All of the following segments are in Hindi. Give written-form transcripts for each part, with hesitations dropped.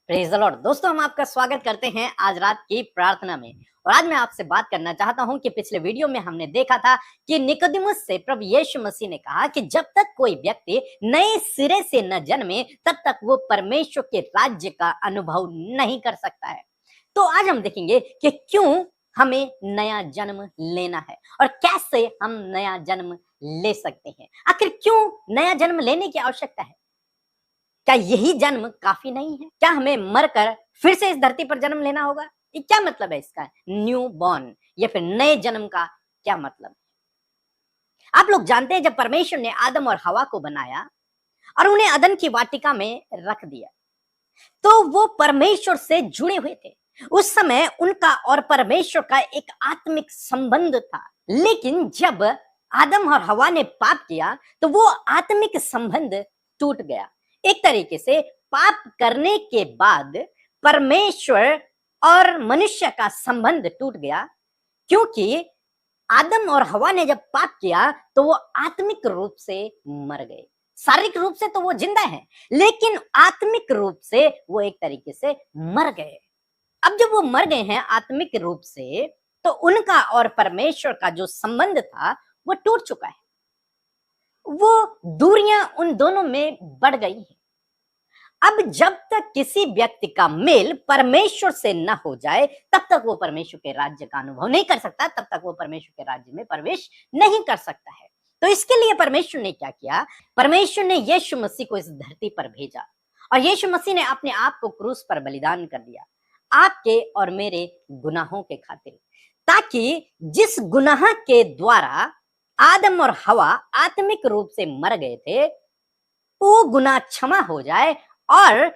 Praise the Lord. दोस्तों, हम आपका स्वागत करते हैं आज रात की प्रार्थना में। और आज मैं आपसे बात करना चाहता हूं कि पिछले वीडियो में हमने देखा था कि निकोदेमुस से प्रभु यीशु मसीह ने कहा कि जब तक कोई व्यक्ति नए सिरे से न जन्मे तब तक वो परमेश्वर के राज्य का अनुभव नहीं कर सकता है। तो आज हम देखेंगे कि क्यों हमें नया जन्म लेना है और कैसे हम नया जन्म ले सकते हैं। आखिर क्यों नया जन्म लेने की आवश्यकता है? क्या यही जन्म काफी नहीं है? क्या हमें मरकर फिर से इस धरती पर जन्म लेना होगा? ये क्या मतलब है इसका? न्यू बॉर्न या फिर नए जन्म का क्या मतलब? आप लोग जानते हैं, जब परमेश्वर ने आदम और हवा को बनाया और उन्हें अदन की वाटिका में रख दिया, तो वो परमेश्वर से जुड़े हुए थे। उस समय उनका और परमेश्वर का एक आत्मिक संबंध था। लेकिन जब आदम और हवा ने पाप किया तो वो आत्मिक संबंध टूट गया। एक तरीके से पाप करने के बाद परमेश्वर और मनुष्य का संबंध टूट गया, क्योंकि आदम और हवा ने जब पाप किया तो वो आत्मिक रूप से मर गए। शारीरिक रूप से तो वो जिंदा है, लेकिन आत्मिक रूप से वो एक तरीके से मर गए। अब जब वो मर गए हैं आत्मिक रूप से, तो उनका और परमेश्वर का जो संबंध था वो टूट चुका है। वो दूरियां उन दोनों में बढ़ गई हैं। अब जब तक किसी व्यक्ति का मेल परमेश्वर से न हो जाए तब तक वो परमेश्वर के राज्य का अनुभव नहीं कर सकता, तब तक वो परमेश्वर के राज्य में प्रवेश नहीं कर सकता है। तो इसके लिए परमेश्वर ने क्या किया? परमेश्वर ने यीशु मसीह को इस धरती पर भेजा और यीशु मसीह ने अपने आप को क्रूस पर बलिदान कर दिया आपके और मेरे गुनाहों के खातिर, ताकि जिस गुनाह के द्वारा आदम और हवा आत्मिक रूप से मर गए थे वो गुनाह क्षमा हो जाए और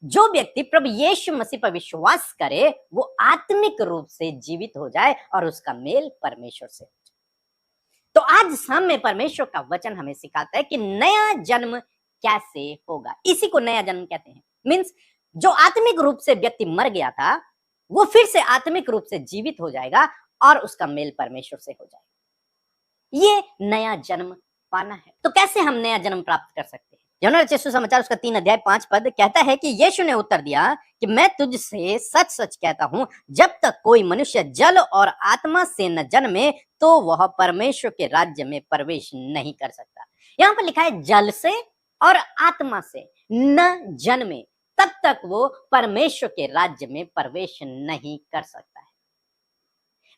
जो व्यक्ति प्रभु यीशु मसीह पर विश्वास करे वो आत्मिक रूप से जीवित हो जाए और उसका मेल परमेश्वर से हो जाए। तो आज शाम में परमेश्वर का वचन हमें सिखाता है कि नया जन्म कैसे होगा। इसी को नया जन्म कहते हैं। मीन्स जो आत्मिक रूप से व्यक्ति मर गया था वो फिर से आत्मिक रूप से जीवित हो जाएगा और उसका मेल परमेश्वर से हो जाएगा। ये नया जन्म पाना है। तो कैसे हम नया जन्म प्राप्त कर सकते हैं? यूहन्ना रचित सुसमाचार उसका 3 अध्याय 5 पद कहता है कि यीशु ने उत्तर दिया कि मैं तुझसे सच सच कहता हूं, जब तक कोई मनुष्य जल और आत्मा से न जन्मे तो वह परमेश्वर के राज्य में प्रवेश नहीं कर सकता। यहाँ पर लिखा है जल से और आत्मा से न जन्मे तब तक वो परमेश्वर के राज्य में प्रवेश नहीं कर सकता है।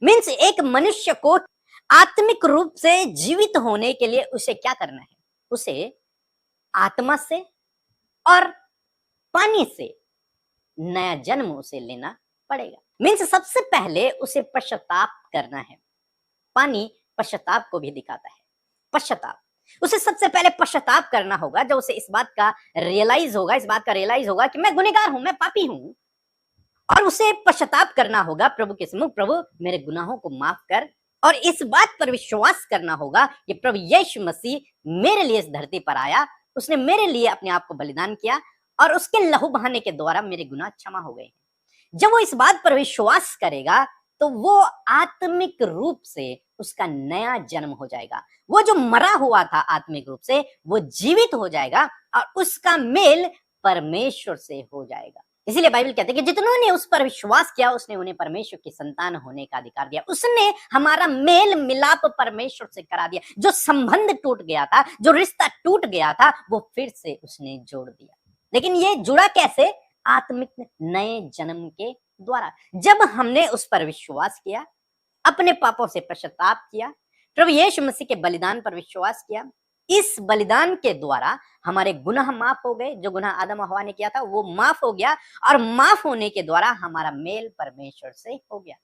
मीन्स एक मनुष्य को आत्मिक रूप से जीवित होने के लिए उसे क्या करना है? उसे आत्मा से और पानी से नया जन्म उसे लेना पड़ेगा। मीन्स सबसे पहले उसे पश्चाताप करना है। पानी पश्चाताप को भी दिखाता है। पश्चाताप उसे सबसे पहले पश्चाताप करना होगा। जब उसे इस बात का रियलाइज होगा कि मैं गुनहगार हूं, मैं पापी हूं, और उसे पश्चाताप करना होगा प्रभु के सम्मुख, प्रभु मेरे गुनाहों को माफ कर, और इस बात पर विश्वास करना होगा कि प्रभु यीशु मसीह मेरे लिए इस धरती पर आया, उसने मेरे लिए अपने आप को बलिदान किया और उसके लहू बहाने के द्वारा मेरे गुनाह क्षमा हो गए। जब वो इस बात पर विश्वास करेगा तो वो आत्मिक रूप से उसका नया जन्म हो जाएगा। वो जो मरा हुआ था आत्मिक रूप से वो जीवित हो जाएगा और उसका मेल परमेश्वर से हो जाएगा। इसीलिए बाइबल कहते हैं कि जितनों ने उस पर विश्वास किया उसने उन्हें परमेश्वर की संतान होने का अधिकार दिया। उसने हमारा मेल मिलाप परमेश्वर से करा दिया। जो संबंध टूट गया था, जो रिश्ता टूट गया था, वो फिर से उसने जोड़ दिया। लेकिन ये जुड़ा कैसे? आत्मिक नए जन्म के द्वारा। जब हमने उस पर विश्वास किया, अपने पापों से पश्चाताप किया, प्रभु यीशु मसीह के बलिदान पर विश्वास किया, इस बलिदान के द्वारा हमारे गुनाह माफ हो गए। जो गुनाह आदम और हवा ने किया था वो माफ हो गया और माफ होने के द्वारा हमारा मेल परमेश्वर से हो गया।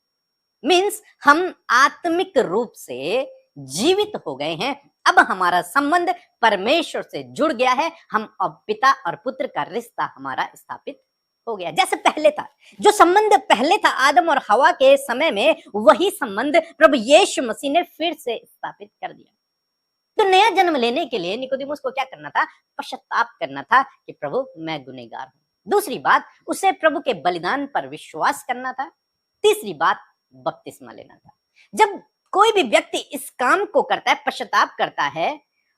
मीन्स हम आत्मिक रूप से जीवित हो गए हैं। अब हमारा संबंध परमेश्वर से जुड़ गया है। हम अब पिता और पुत्र का रिश्ता हमारा स्थापित हो गया। जैसे पहले था, जो संबंध पहले था आदम और हवा के समय में, वही संबंध प्रभु यीशु मसीह ने फिर से स्थापित कर दिया। तो नया जन्म लेने के लिए निकोदेमुस को क्या करना था? पश्चाताप करना था कि प्रभु मैं गुनहगार हूं। दूसरी बात, उसे प्रभु के बलिदान पर विश्वास करना था। तीसरी बात, बपतिस्मा लेना था। जब कोई भी व्यक्ति इस काम को करता है, पश्चाताप करता है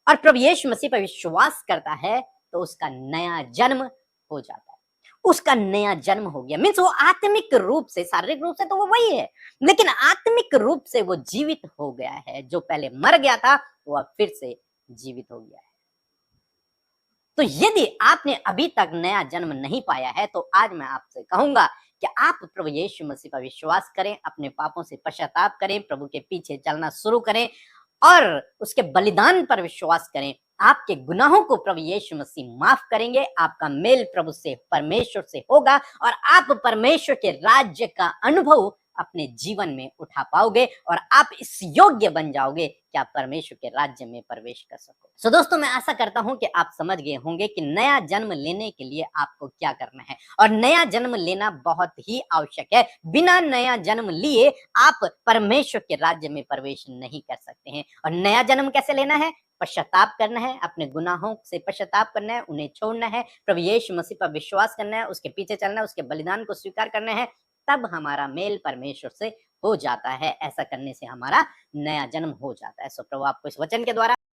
और प्रभु यीशु मसीह पर विश्वास करता है, तो उसका नया जन्म हो जाता है। उसका नया जन्म हो गया। मीन्स वो आत्मिक रूप से, शारीरिक रूप से तो वो वही है, लेकिन आत्मिक रूप से वो जीवित हो गया है। जो पहले मर गया था वो अब फिर से जीवित हो गया है। तो यदि आपने अभी तक नया जन्म नहीं पाया है तो आज मैं आपसे कहूंगा कि आप प्रभु यीशु मसीह पर विश्वास करें, अपने पापों से पश्चाताप करें, प्रभु के पीछे चलना शुरू करें और उसके बलिदान पर विश्वास करें। आपके गुनाहों को प्रभु यीशु मसीह माफ करेंगे, आपका मेल प्रभु से, परमेश्वर से होगा और आप परमेश्वर के राज्य का अनुभव अपने जीवन में उठा पाओगे और आप इस योग्य बन जाओगे कि आप परमेश्वर के राज्य में प्रवेश कर सको। सो दोस्तों, मैं आशा करता हूं कि आप समझ गए होंगे कि नया जन्म लेने के लिए आपको क्या करना है और नया जन्म लेना बहुत ही आवश्यक है। बिना नया जन्म लिए आप परमेश्वर के राज्य में प्रवेश नहीं कर सकते हैं। और नया जन्म कैसे लेना है? पश्चाताप करना है, अपने गुनाहों से पश्चाताप करना है, उन्हें छोड़ना है, प्रभु यीशु मसीह पर विश्वास करना है, उसके पीछे चलना है, उसके बलिदान को स्वीकार करना है, तब हमारा मेल परमेश्वर से हो जाता है। ऐसा करने से हमारा नया जन्म हो जाता है। सो प्रभु आपको इस वचन के द्वारा